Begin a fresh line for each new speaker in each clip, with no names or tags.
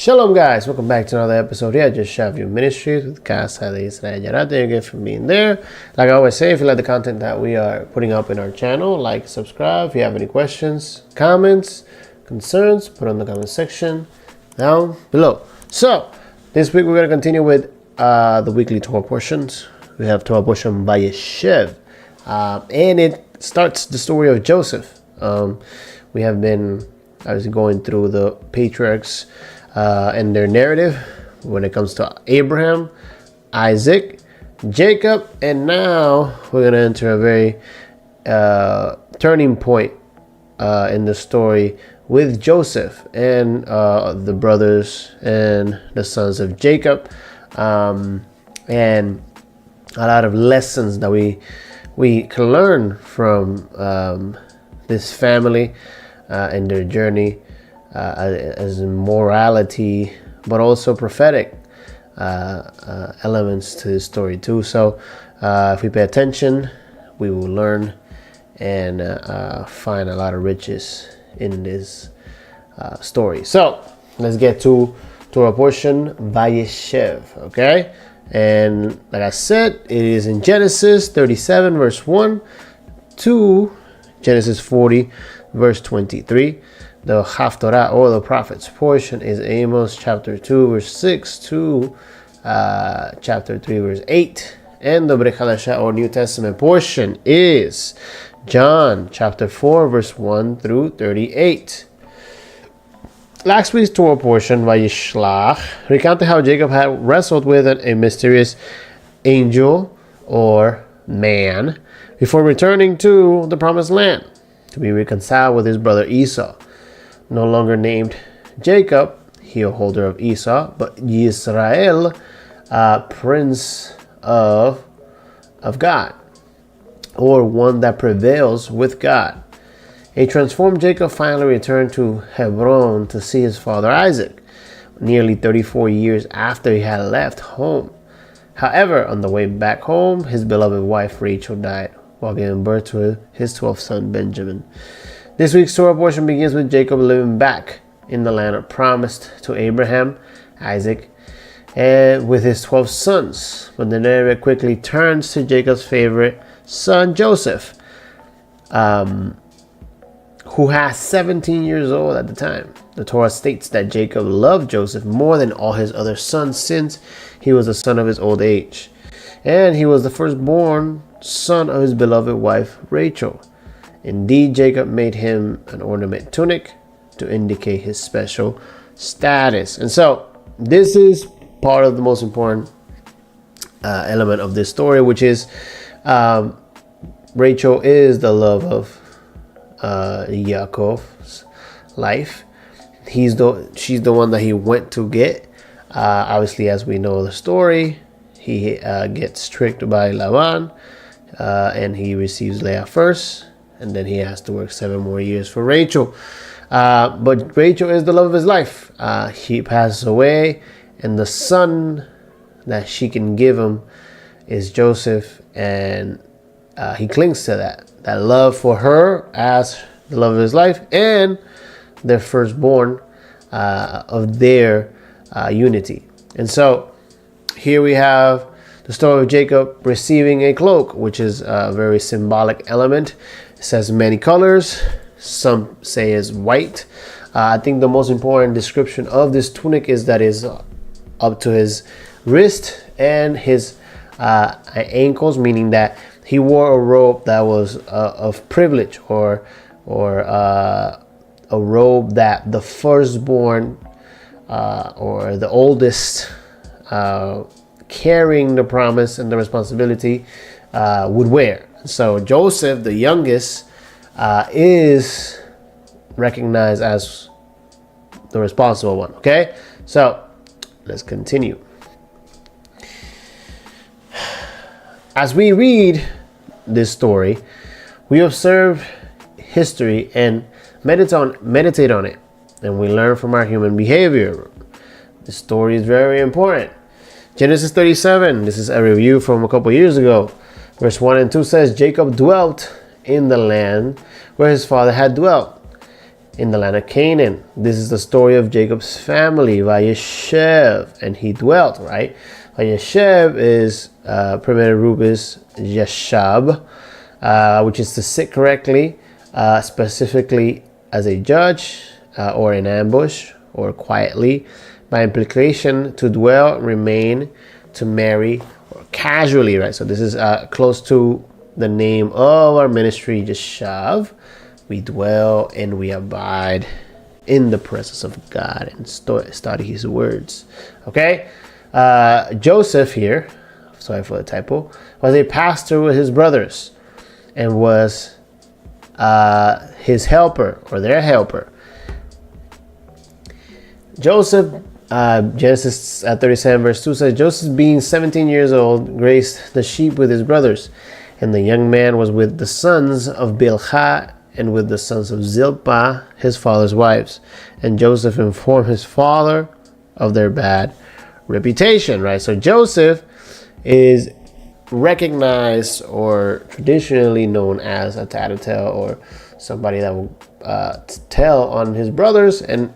Shalom guys, welcome back to another episode here at Just Shove Your Ministries with hatefully Yarah. Thank you again for being there. Like I always say, if you like the content that we are putting up in our channel, like, subscribe. If you have any questions, comments, concerns, put on the comment section down below. So, this week we're going to continue with the weekly Torah portions. We have Torah portion Vayeshev, and it starts the story of Joseph. We have been obviously going through the patriarchs and their narrative when it comes to Abraham, Isaac, Jacob, and now we're going to enter a very turning point in the story with Joseph and the brothers and the sons of Jacob, and a lot of lessons that we can learn from this family and their journey as in morality, but also prophetic elements to the story too. So if we pay attention, we will learn and find a lot of riches in this story. So let's get to Torah portion Vayeshev, okay? And like I said, it is in Genesis 37 verse 1 to Genesis 40 verse 23. The Haftorah, or the prophets portion, is Amos chapter 2 verse 6 to chapter 3 verse 8. And the Brit Hadashah, or New Testament portion, is John chapter 4 verse 1 through 38. Last week's Torah portion, Vayishlach, recounted how Jacob had wrestled with a mysterious angel or man before returning to the promised land to be reconciled with his brother Esau, no longer named Jacob, heel holder of Esau, but Yisrael, prince of God, or one that prevails with God. A transformed Jacob finally returned to Hebron to see his father Isaac, nearly 34 years after he had left home. However, on the way back home, his beloved wife Rachel died while giving birth to his 12th son Benjamin. This week's Torah portion begins with Jacob living back in the land promised to Abraham, Isaac, and with his 12 sons. But the narrative quickly turns to Jacob's favorite son, Joseph, who has 17 years old at the time. The Torah states that Jacob loved Joseph more than all his other sons since he was a son of his old age, and he was the firstborn son of his beloved wife Rachel. Indeed, Jacob made him an ornament tunic to indicate his special status. And so this is part of the most important element of this story, which is Rachel is the love of Yaakov's life. She's the one that he went to get. Obviously, as we know the story, he gets tricked by Laban, and he receives Leah first, and then he has to work 7 more years for Rachel. But Rachel is the love of his life. He passes away, and the son that she can give him is Joseph, and he clings to that love for her as the love of his life, and their firstborn of their unity. And so here we have the story of Jacob receiving a cloak, which is a very symbolic element. It says many colors. Some say is white. I think the most important description of this tunic is that is up to his wrist and his ankles, meaning that he wore a robe that was of privilege, or a robe that the firstborn or the oldest carrying the promise and the responsibility would wear. So Joseph, the youngest, is recognized as the responsible one. Okay, so let's continue. As we read this story, we observe history and meditate on it, and we learn from our human behavior. This story is very important. Genesis 37, this is a review from a couple years ago. Verse 1 and 2 says, Jacob dwelt in the land where his father had dwelt, in the land of Canaan. This is the story of Jacob's family, Vayeshev, and he dwelt, right? Vayeshev is primitive rubus yashab, which is to sit correctly, specifically as a judge, or in ambush, or quietly. By implication, to dwell, remain, to marry, or casually, right? So this is close to the name of our ministry, Yeshav. We dwell and we abide in the presence of God and study his words. Okay? Joseph here, sorry for the typo, was a pastor with his brothers and was his helper, or their helper. Joseph, Genesis 37 verse 2 says, Joseph being 17 years old grazed the sheep with his brothers, and the young man was with the sons of Bilhah and with the sons of Zilpah, his father's wives. And Joseph informed his father of their bad reputation, right? So Joseph is recognized or traditionally known as a tattletale, or somebody that will tell on his brothers, and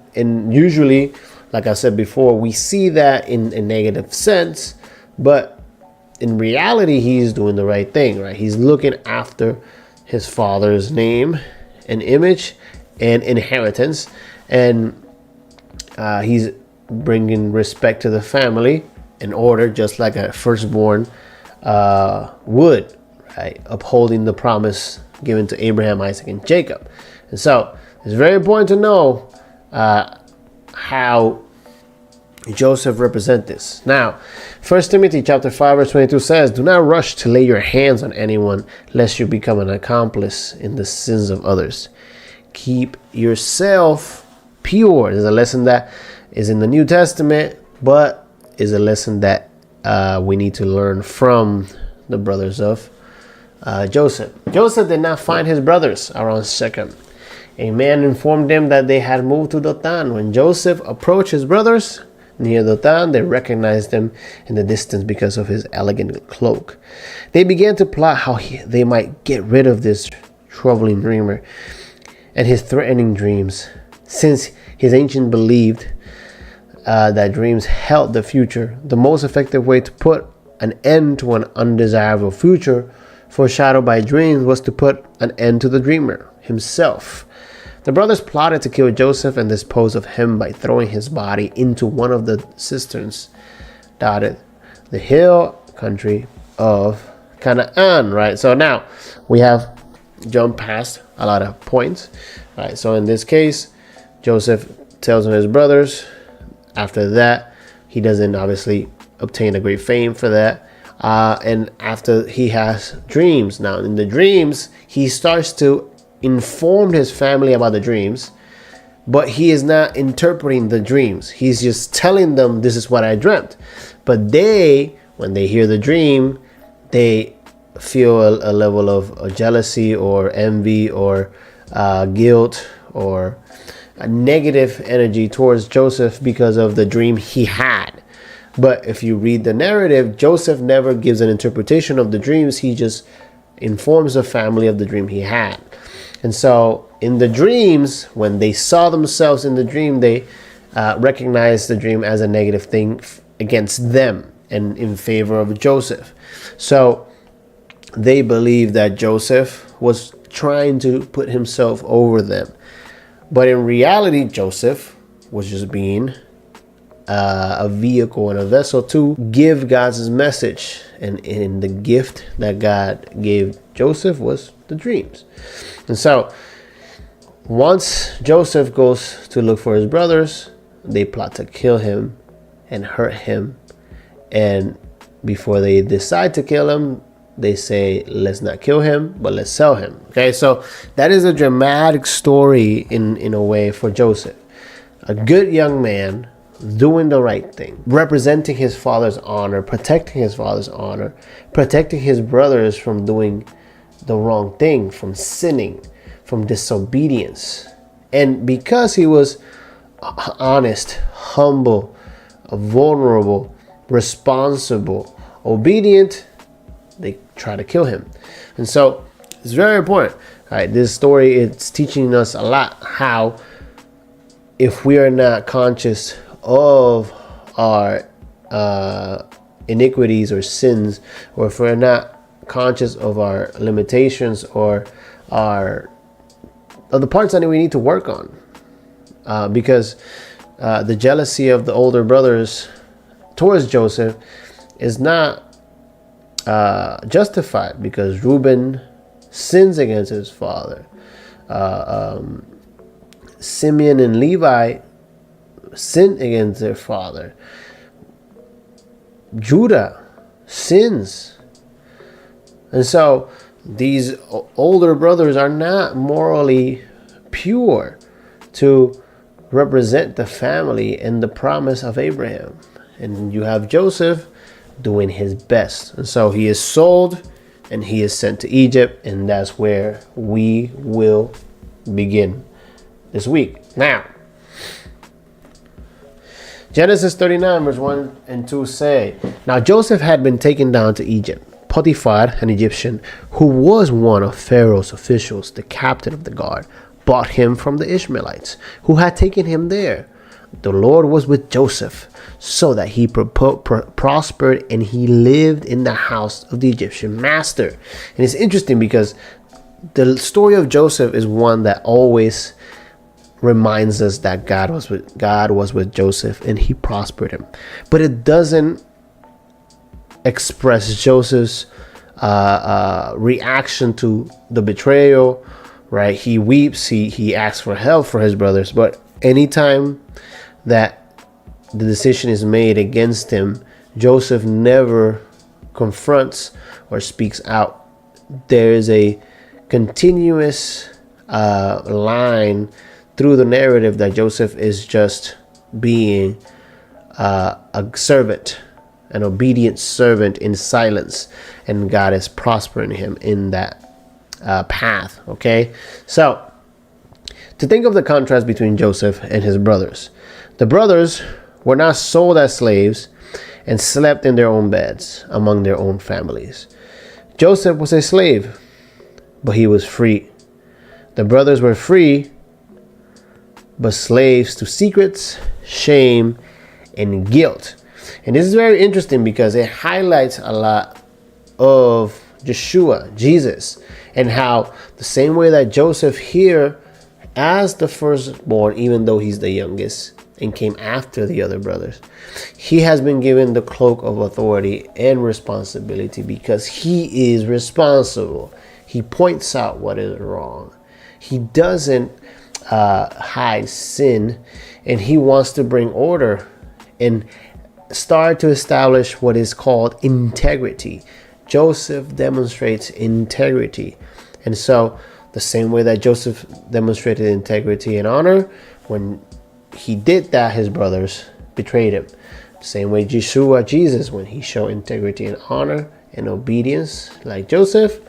usually, like I said before, we see that in a negative sense, but in reality he's doing the right thing, right? He's looking after his father's name and image and inheritance, and he's bringing respect to the family in order, just like a firstborn would, right? Upholding the promise given to Abraham, Isaac, and Jacob. And so it's very important to know how Joseph represents this. Now, 1 Timothy chapter 5 verse 22 says, do not rush to lay your hands on anyone, lest you become an accomplice in the sins of others. Keep yourself pure. There's a lesson that is in the New Testament, but is a lesson that we need to learn from the brothers of Joseph. Joseph did not find his brothers around Shechem. A man informed them that they had moved to Dothan. When Joseph approached his brothers near Dothan, they recognized him in the distance because of his elegant cloak. They began to plot how they might get rid of this troubling dreamer and his threatening dreams. Since his ancient believed that dreams held the future, the most effective way to put an end to an undesirable future foreshadowed by dreams was to put an end to the dreamer himself. The brothers plotted to kill Joseph and dispose of him by throwing his body into one of the cisterns dotted the hill country of Canaan, right? So now we have jumped past a lot of points, right? So in this case, Joseph tells his brothers. After that, he doesn't obviously obtain a great fame for that. And after he has dreams. Now in the dreams, he starts to inform his family about the dreams, but he is not interpreting the dreams. He's just telling them, this is what I dreamt. But they, when they hear the dream, they feel a level of jealousy or envy or guilt or a negative energy towards Joseph because of the dream he had. But if you read the narrative, Joseph never gives an interpretation of the dreams. He just informs the family of the dream he had. And so in the dreams, when they saw themselves in the dream, they recognized the dream as a negative thing against them and in favor of Joseph. So they believed that Joseph was trying to put himself over them. But in reality, Joseph was just being a vehicle and a vessel to give God's message. And the gift that God gave Joseph was the dreams. And so once Joseph goes to look for his brothers, they plot to kill him and hurt him. And before they decide to kill him, they say, let's not kill him, but let's sell him. Okay, so that is a dramatic story in a way for Joseph. A good young man doing the right thing, representing his father's honor, protecting his father's honor, protecting his brothers from doing the wrong thing, from sinning, from disobedience. And because he was honest, humble, vulnerable, responsible, obedient, they try to kill him. And so it's very important. All right, this story, it's teaching us a lot how if we are not conscious of our iniquities or sins, or if we're not conscious of our limitations or the parts that we need to work on, because the jealousy of the older brothers towards Joseph is not justified, because Reuben sins against his father. Simeon and Levi sin against their father. Judah sins. And so these older brothers are not morally pure to represent the family and the promise of Abraham. And you have Joseph doing his best. And so he is sold and he is sent to Egypt. And that's where we will begin this week. Now, Genesis 39 verse 1 and 2 say, Now Joseph had been taken down to Egypt. Potiphar, an Egyptian, who was one of Pharaoh's officials, the captain of the guard, bought him from the Ishmaelites, who had taken him there. The Lord was with Joseph, so that he prospered, and he lived in the house of the Egyptian master. And it's interesting because the story of Joseph is one that always reminds us that God was with Joseph and he prospered him. But it doesn't express Joseph's reaction to the betrayal, right? He weeps, he asks for help for his brothers, but anytime that the decision is made against him, Joseph never confronts or speaks out. There is a continuous line through the narrative that Joseph is just being a servant, an obedient servant in silence, and God is prospering him in that path. Okay, so to think of the contrast between Joseph and his brothers. The brothers were not sold as slaves and slept in their own beds among their own families. Joseph was a slave, but he was free. The brothers were free, but slaves to secrets, shame, and guilt. And this is very interesting because it highlights a lot of Yeshua, Jesus, and how the same way that Joseph here, as the firstborn, even though he's the youngest and came after the other brothers, he has been given the cloak of authority and responsibility because he is responsible. He points out what is wrong. He doesn't hide sin, and he wants to bring order and start to establish what is called integrity. Joseph demonstrates integrity. And so the same way that Joseph demonstrated integrity and honor, when he did that, his brothers betrayed him. Same way Yeshua, Jesus, when he showed integrity and honor and obedience like Joseph,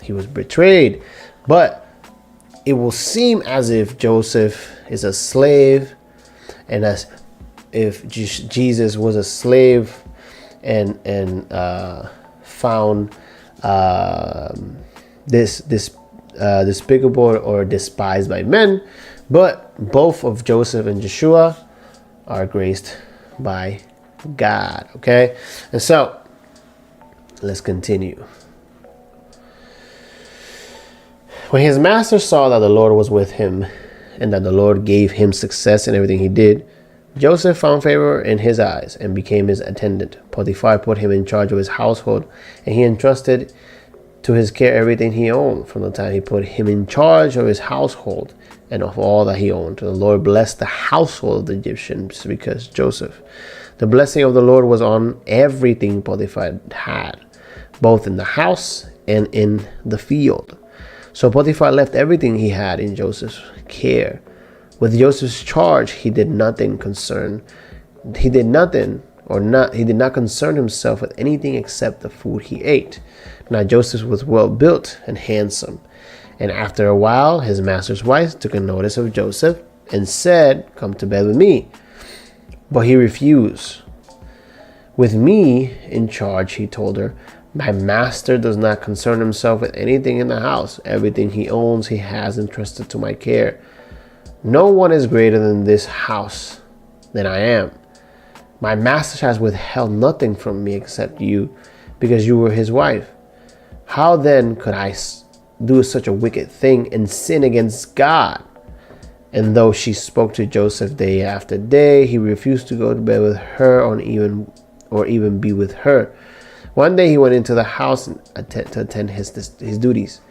he was betrayed. But it will seem as if Joseph is a slave, and as if Jesus was a slave and found this despicable or despised by men. But both of Joseph and Yeshua are graced by God. Okay, and so let's continue. When his master saw that the Lord was with him and that the Lord gave him success in everything he did, Joseph found favor in his eyes and became his attendant. Potiphar put him in charge of his household, and he entrusted to his care everything he owned. From the time he put him in charge of his household and of all that he owned, the Lord blessed the household of the Egyptians because Joseph. The blessing of the Lord was on everything Potiphar had, both in the house and in the field. So Potiphar left everything he had in Joseph's care. With Joseph's charge, he did not concern himself with anything except the food he ate. Now Joseph was well built and handsome. And after a while, his master's wife took a notice of Joseph and said, "Come to bed with me." But he refused. "With me in charge," he told her, My master does not concern himself with anything in the house. Everything he owns, he has entrusted to my care. No one is greater than this house than I am. My master has withheld nothing from me except you, because you were his wife. How then could I do such a wicked thing and sin against God?" And though she spoke to Joseph day after day, he refused to go to bed with her or even be with her. One day he went into the house to attend his duties,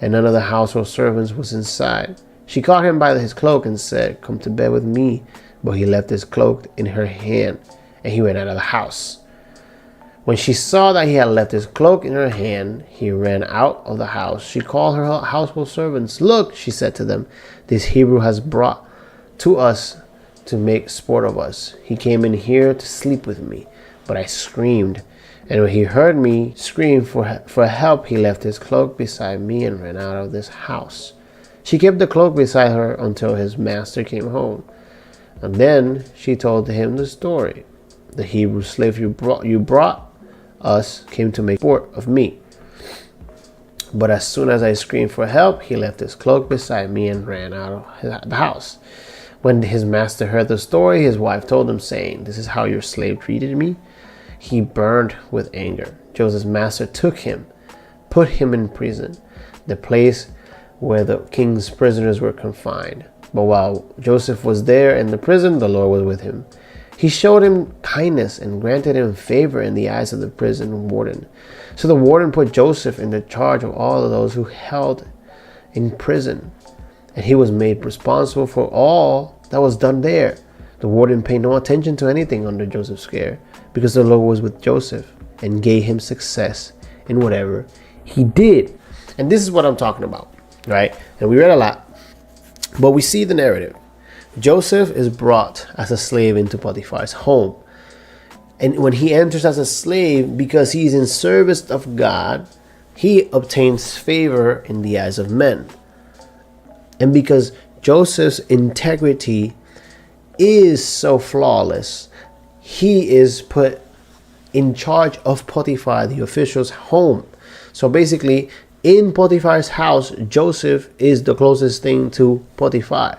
and none of the household servants was inside. She caught him by his cloak and said, "Come to bed with me." But he left his cloak in her hand, and he went out of the house. When she saw that he had left his cloak in her hand, he ran out of the house. She called her household servants. "Look," she said to them, "this Hebrew has brought to us to make sport of us. He came in here to sleep with me, but I screamed. And when he heard me scream for help, he left his cloak beside me and ran out of this house." She kept the cloak beside her until his master came home. And then she told him the story. "The Hebrew slave you brought us came to make sport of me. But as soon as I screamed for help, he left his cloak beside me and ran out of the house." When his master heard the story, his wife told him, saying, "This is how your slave treated me." He burned with anger. Joseph's master took him, put him in prison, the place where the king's prisoners were confined. But while Joseph was there in the prison, the Lord was with him. He showed him kindness and granted him favor in the eyes of the prison warden. So the warden put Joseph in the charge of all of those who held in prison, and he was made responsible for all that was done there. The warden paid no attention to anything under Joseph's care, because the Lord was with Joseph and gave him success in whatever he did. And this is what I'm talking about, right? And we read a lot, but we see the narrative. Joseph is brought as a slave into Potiphar's home. And when he enters as a slave, because he is in service of God, he obtains favor in the eyes of men. And because Joseph's integrity is so flawless, he is put in charge of Potiphar, the official's home. So basically, in Potiphar's house, Joseph is the closest thing to Potiphar.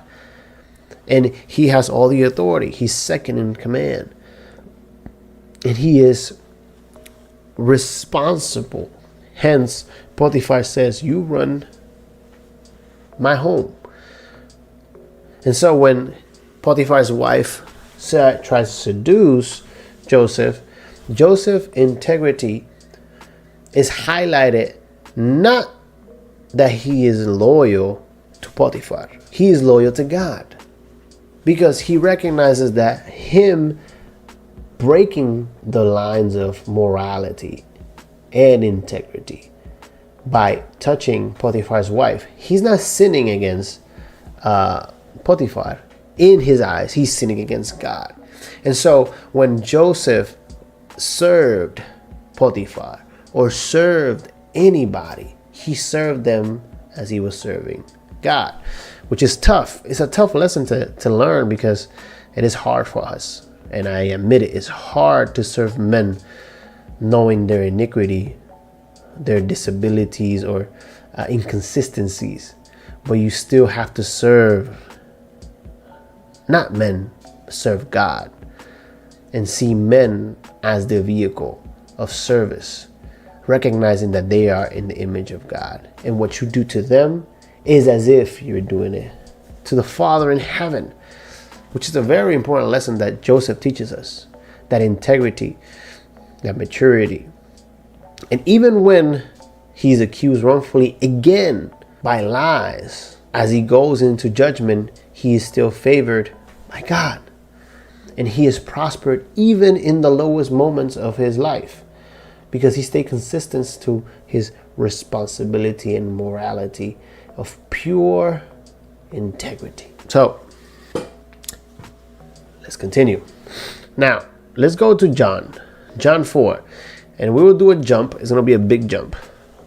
And he has all the authority. He's second in command. And he is responsible. Hence, Potiphar says, "You run my home." And so when Potiphar's wife tries to seduce Joseph, Joseph's integrity is highlighted, not that he is loyal to Potiphar. He is loyal to God, because he recognizes that him breaking the lines of morality and integrity by touching Potiphar's wife, he's not sinning against Potiphar. In his eyes, he's sinning against God. And so when Joseph served Potiphar or served anybody, he served them as he was serving God, which is tough. It's a tough lesson to learn, because it is hard for us. And I admit it's hard to serve men knowing their iniquity, their disabilities or inconsistencies. But you still have to serve, not men, serve God, and see men as the vehicle of service, recognizing that they are in the image of God. And what you do to them is as if you're doing it to the Father in heaven, which is a very important lesson that Joseph teaches us. That integrity, that maturity. And even when he's accused wrongfully again by lies, as he goes into judgment, he is still favored by God. And he is prospered even in the lowest moments of his life, because he stayed consistent to his responsibility and morality of pure integrity. So let's continue. Now let's go to John 4, and we will do a jump. It's going to be a big jump,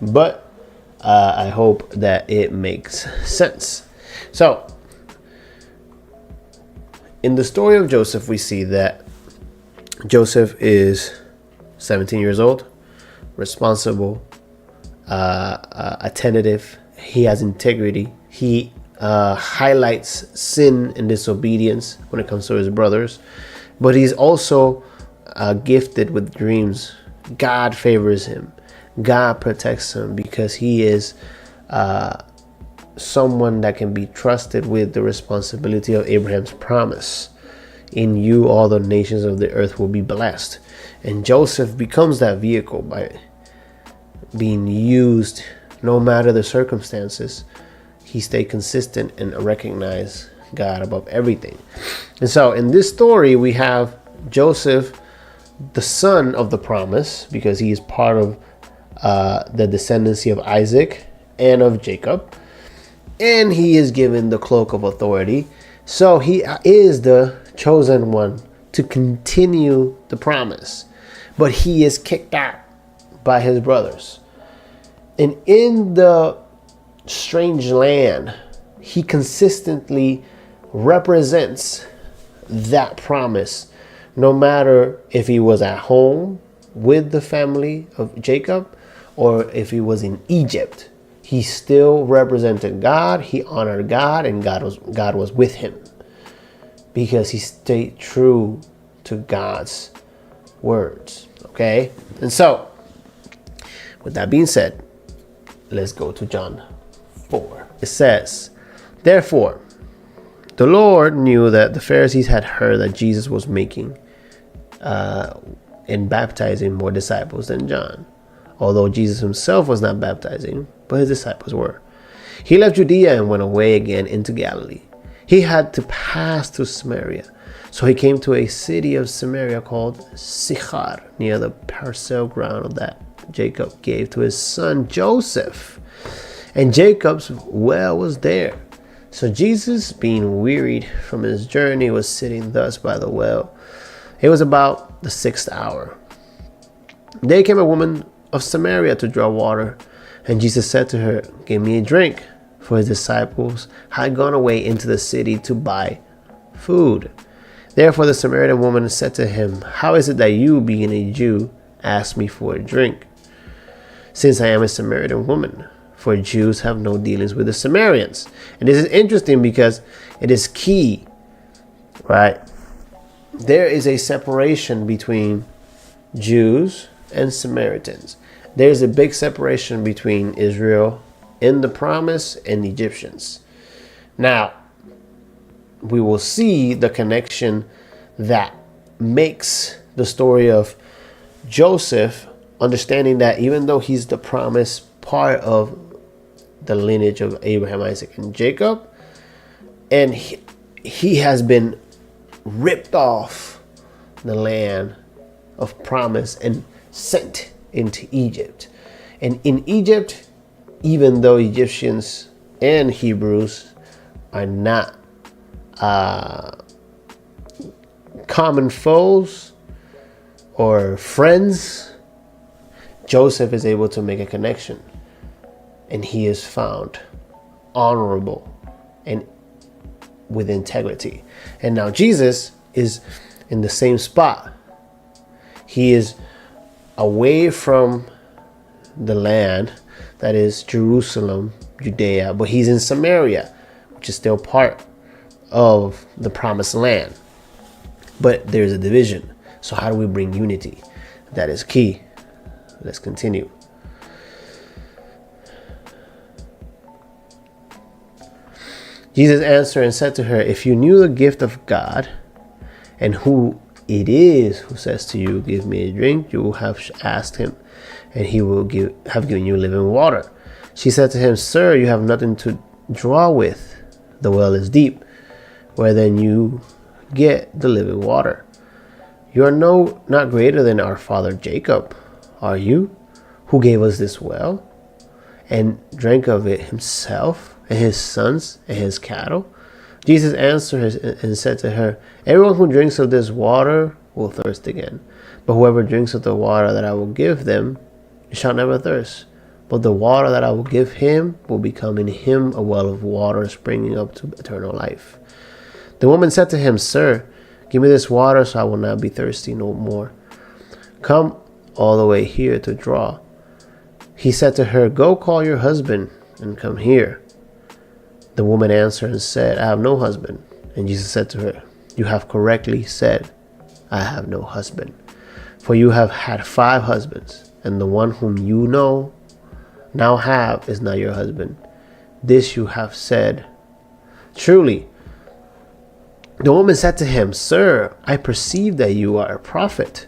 but I hope that it makes sense. So in the story of Joseph, we see that Joseph is 17 years old, responsible, attentive. He has integrity. He highlights sin and disobedience when it comes to his brothers. But he's also gifted with dreams. God favors him. God protects him because he is someone that can be trusted with the responsibility of Abraham's promise. In you, all the nations of the earth will be blessed. And Joseph becomes that vehicle by being used no matter the circumstances. He stayed consistent and recognized God above everything. And so in this story, we have Joseph, the son of the promise, because he is part of the descendancy of Isaac and of Jacob. And he is given the cloak of authority. So he is the chosen one to continue the promise. But he is kicked out by his brothers. And in the strange land, he consistently represents that promise. No matter if he was at home with the family of Jacob or if he was in Egypt, he still represented God. He honored God, and God was with him because he stayed true to God's words. Okay? And so, with that being said, let's go to John 4. It says, therefore, the Lord knew that the Pharisees had heard that Jesus was making and baptizing more disciples than John, although Jesus himself was not baptizing, but his disciples were. He left Judea and went away again into Galilee. He had to pass through Samaria. So he came to a city of Samaria called Sychar, near the parcel ground that Jacob gave to his son Joseph. And Jacob's well was there. So Jesus, being wearied from his journey, was sitting thus by the well. It was about the 6th hour. There came a woman of Samaria to draw water. And Jesus said to her, give me a drink. For his disciples had gone away into the city to buy food. Therefore the Samaritan woman said to him, how is it that you, being a Jew, ask me for a drink, since I am a Samaritan woman? For Jews have no dealings with the Samaritans. And this is interesting because it is key, right? There is a separation between Jews and Samaritans. There's a big separation between Israel in the promise and the Egyptians. Now, we will see the connection that makes the story of Joseph, understanding that even though he's the promised part of the lineage of Abraham, Isaac, and Jacob, and he has been ripped off the land of promise and sent into Egypt. And in Egypt, even though Egyptians and Hebrews are not common foes or friends, Joseph is able to make a connection, and he is found honorable and with integrity. And now Jesus is in the same spot. He is away from the land that is Jerusalem, Judea, but he's in Samaria, which is still part of the promised land. But there's a division. So how do we bring unity? That is key. Let's continue. Jesus answered and said to her, if you knew the gift of God and who it is who says to you, give me a drink, you will have asked him, and he will have given you living water. She said to him, sir, you have nothing to draw with. The well is deep. Where then you get the living water? You are not greater than our father Jacob, are you, who gave us this well, and drank of it himself, and his sons, and his cattle? Jesus answered and said to her, everyone who drinks of this water will thirst again. But whoever drinks of the water that I will give them shall never thirst. But the water that I will give him will become in him a well of water springing up to eternal life. The woman said to him, sir, give me this water so I will not be thirsty no more. Come all the way here to draw. He said to her, "Go call your husband and come here." The woman answered and said, "I have no husband." And Jesus said to her, "You have correctly said, I have no husband. For you have had 5 husbands, and the one whom you now have is not your husband. This you have said truly." The woman said to him, "Sir, I perceive that you are a prophet.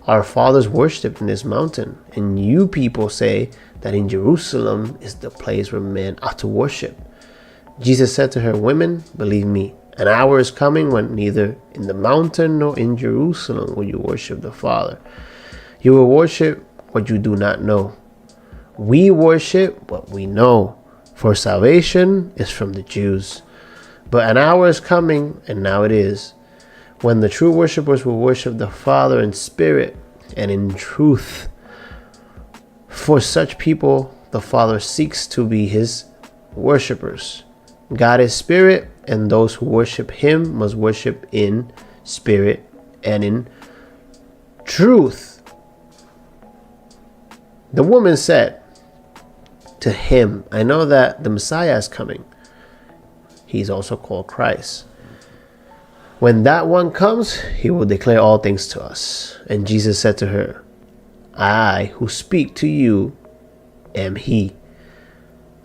Our fathers worshipped in this mountain, and you people say that in Jerusalem is the place where men ought to worship." Jesus said to her, "Women, believe me, an hour is coming when neither in the mountain nor in Jerusalem will you worship the Father. You will worship what you do not know. We worship what we know, for salvation is from the Jews. But an hour is coming, and now it is, when the true worshipers will worship the Father in spirit and in truth. For such people the Father seeks to be his worshipers. God is spirit, and those who worship him must worship in spirit and in truth." The woman said to him, "I know that the Messiah is coming. He's also called Christ. When that one comes, he will declare all things to us." And Jesus said to her, "I who speak to you am he."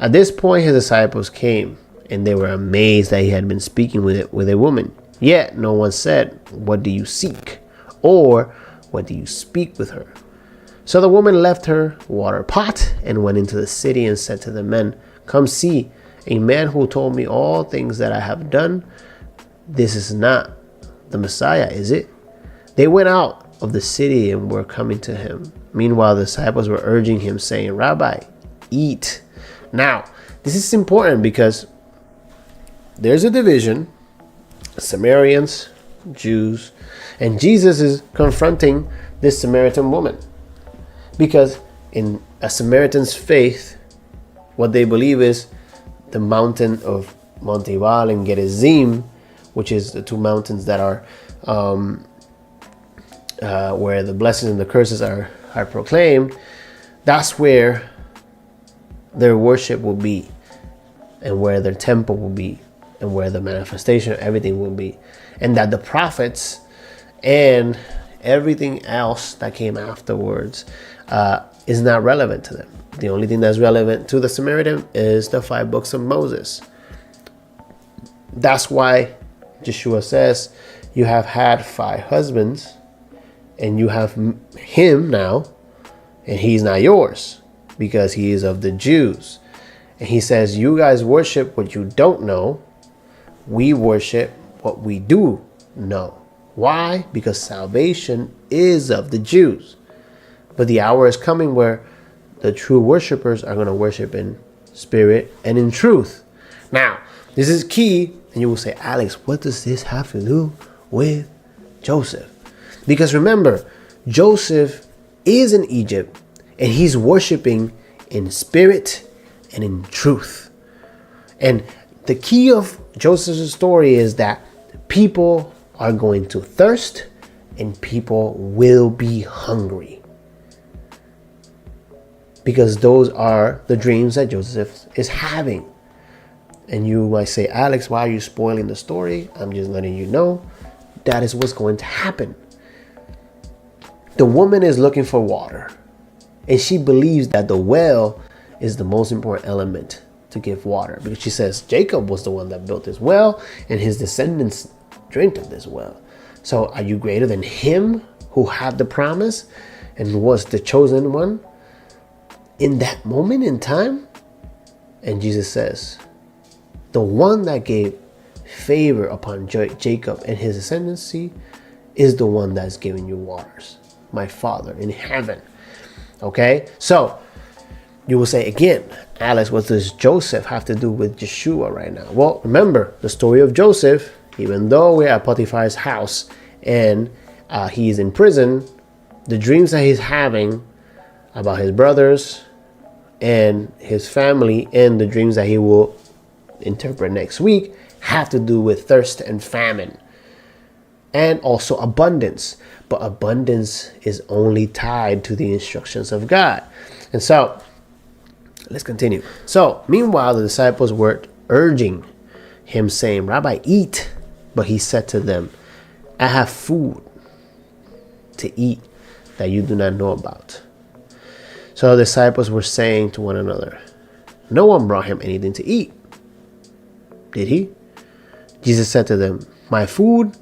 At this point his disciples came, and they were amazed that he had been speaking with a woman. Yet no one said, "What do you seek?" or "What do you speak with her?" So the woman left her water pot and went into the city and said to the men, "Come see a man who told me all things that I have done. This is not the Messiah, is it?" They went out of the city and were coming to him. Meanwhile, the disciples were urging him, saying, "Rabbi, eat." Now, this is important because there's a division, Samaritans, Jews, and Jesus is confronting this Samaritan woman. Because in a Samaritan's faith, what they believe is the mountain of Mount Ebal and Gerizim, which is the 2 mountains that are where the blessings and the curses are proclaimed. That's where their worship will be, and where their temple will be, and where the manifestation of everything will be. And that the prophets and everything else that came afterwards is not relevant to them. The only thing that's relevant to the Samaritan is the 5 books of Moses. That's why Yeshua says, "You have had 5 husbands, and you have him now, and he's not yours, because he is of the Jews." And he says, "You guys worship what you don't know. We worship what we do know." Why? Because salvation is of the Jews. But the hour is coming where the true worshipers are going to worship in spirit and in truth. Now, this is key. And you will say, "Alex, what does this have to do with Joseph?" Because remember, Joseph is in Egypt, and he's worshiping in spirit and in truth. And the key of Joseph's story is that people are going to thirst and people will be hungry. Because those are the dreams that Joseph is having. And you might say, "Alex, why are you spoiling the story?" I'm just letting you know that is what's going to happen. The woman is looking for water, and she believes that the well is the most important element to give water, because she says Jacob was the one that built this well and his descendants drank of this well. So are you greater than him who had the promise and was the chosen one in that moment in time? And Jesus says, the one that gave favor upon Jacob and his ascendancy is the one that's giving you waters, my Father in heaven. Okay, so you will say again, "Alex, what does Joseph have to do with Yeshua right now?" Well, remember the story of Joseph. Even though we're at Potiphar's house and he's in prison, the dreams that he's having about his brothers and his family, and the dreams that he will interpret next week, have to do with thirst and famine, and also abundance. But abundance is only tied to the instructions of God. And so Let's continue. So, meanwhile, the disciples were urging him, saying, Rabbi, eat. But he said to them, I have food to eat that you do not know about. So the disciples were saying to one another, no one brought him anything to eat, did he? Jesus said to them, my food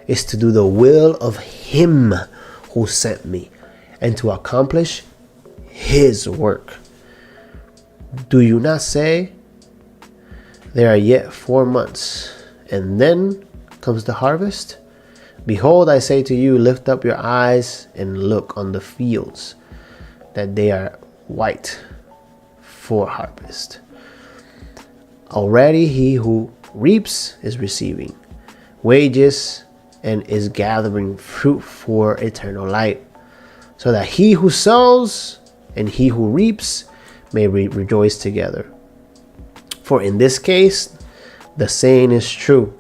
is to do the will of him who sent me and to accomplish his work. Do you not say, there are yet 4 months, and then comes the harvest? Behold, I say to you, lift up your eyes and look on the fields, that they are white for harvest. Already he who reaps is receiving wages and is gathering fruit for eternal life, so that he who sows and he who reaps may rejoice together. For in this case, the saying is true.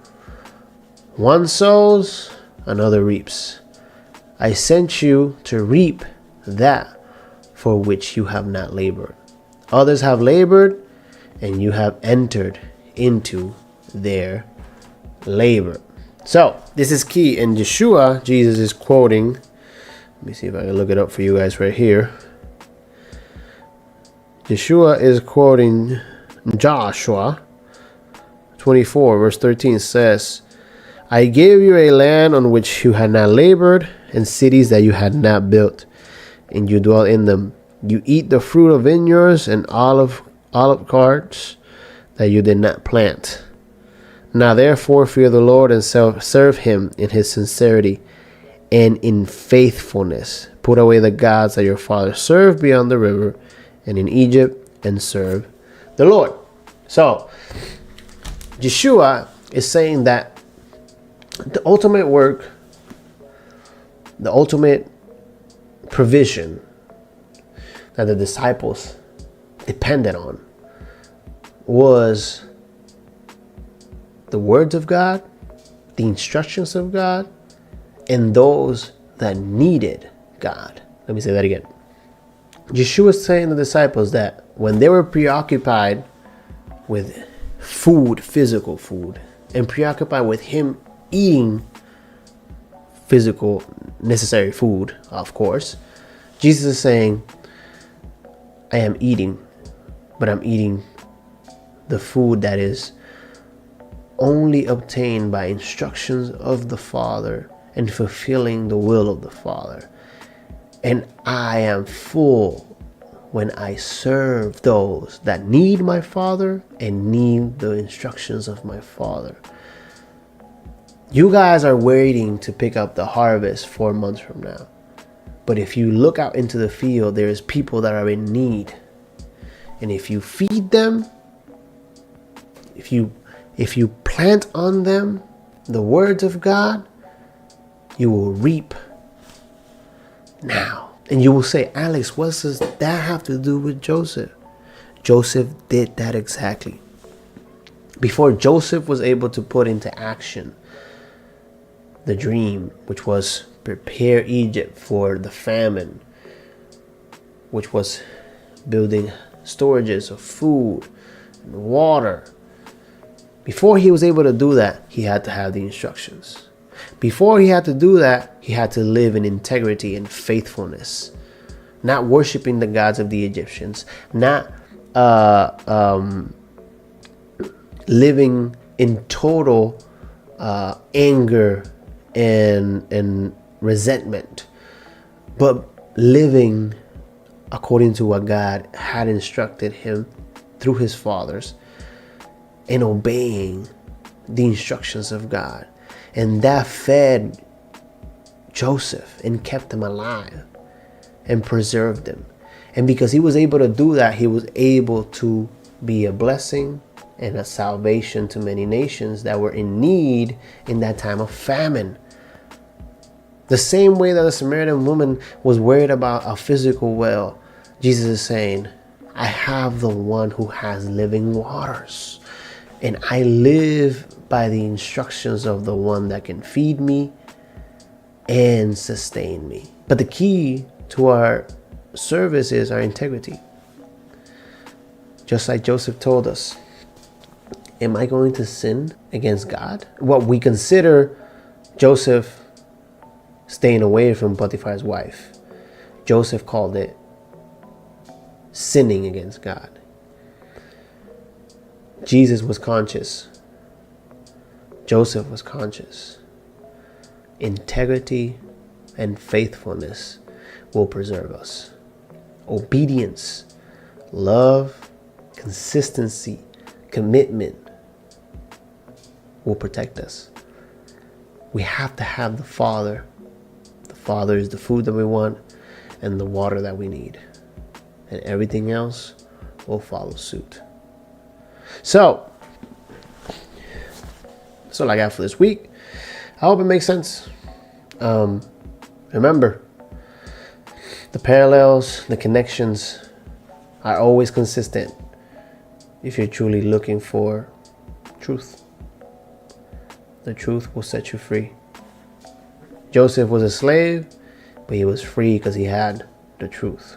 One sows, another reaps. I sent you to reap that for which you have not labored. Others have labored, and you have entered into their labor. So, this is key. In Yeshua, Jesus is quoting. Let me see if I can look it up for you guys right here. Yeshua is quoting Joshua 24, verse 13 says, I gave you a land on which you had not labored, and cities that you had not built, and you dwell in them. You eat the fruit of vineyards and olive carts that you did not plant. Now therefore fear the Lord and serve him in his sincerity and in faithfulness. Put away the gods that your fathers served beyond the river and in Egypt, and serve the Lord. So Yeshua is saying that the ultimate work, the ultimate provision that the disciples depended on was the words of God, the instructions of God, and those that needed God. Let me say that again. Yeshua is saying to the disciples that when they were preoccupied with food, physical food, and preoccupied with him eating physical necessary food, of course, Jesus is saying, I am eating, but I'm eating the food that is only obtained by instructions of the Father and fulfilling the will of the Father. And I am full when I serve those that need my Father and need the instructions of my Father. You guys are waiting to pick up the harvest 4 months from now. But if you look out into the field, there's people that are in need. And if you feed them, if you plant on them the words of God, you will reap now. And you will say, Alex, what does that have to do with Joseph? Joseph did that exactly. Before Joseph was able to put into action the dream, which was prepare Egypt for the famine, which was building storages of food and water. Before he was able to do that, he had to have the instructions. Before he had to do that, he had to live in integrity and faithfulness, not worshiping the gods of the Egyptians, not living in total anger and resentment, but living according to what God had instructed him through his fathers and obeying the instructions of God. And that fed Joseph and kept him alive and preserved him. And because he was able to do that, he was able to be a blessing and a salvation to many nations that were in need in that time of famine. The same way that the Samaritan woman was worried about a physical well, Jesus is saying, I have the one who has living waters. And I live by the instructions of the one that can feed me and sustain me. But the key to our service is our integrity. Just like Joseph told us, am I going to sin against God? What we consider Joseph staying away from Potiphar's wife, Joseph called it sinning against God. Jesus was conscious. Joseph was conscious. Integrity and faithfulness will preserve us. Obedience, love, consistency, commitment will protect us. We have to have the Father. The Father is the food that we want and the water that we need. And everything else will follow suit. So, that's all I got for this week. I hope it makes sense. Remember, the parallels, the connections are always consistent if you're truly looking for truth. The truth will set you free. Joseph was a slave, but he was free because he had the truth.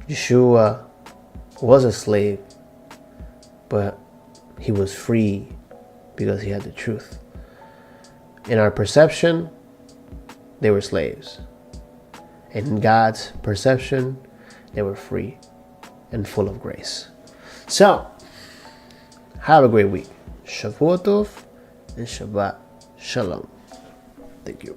Yeshua was a slave, but he was free because he had the truth. In our perception, they were slaves. In God's perception, they were free and full of grace. So, have a great week. Shavua Tov and Shabbat Shalom. Thank you.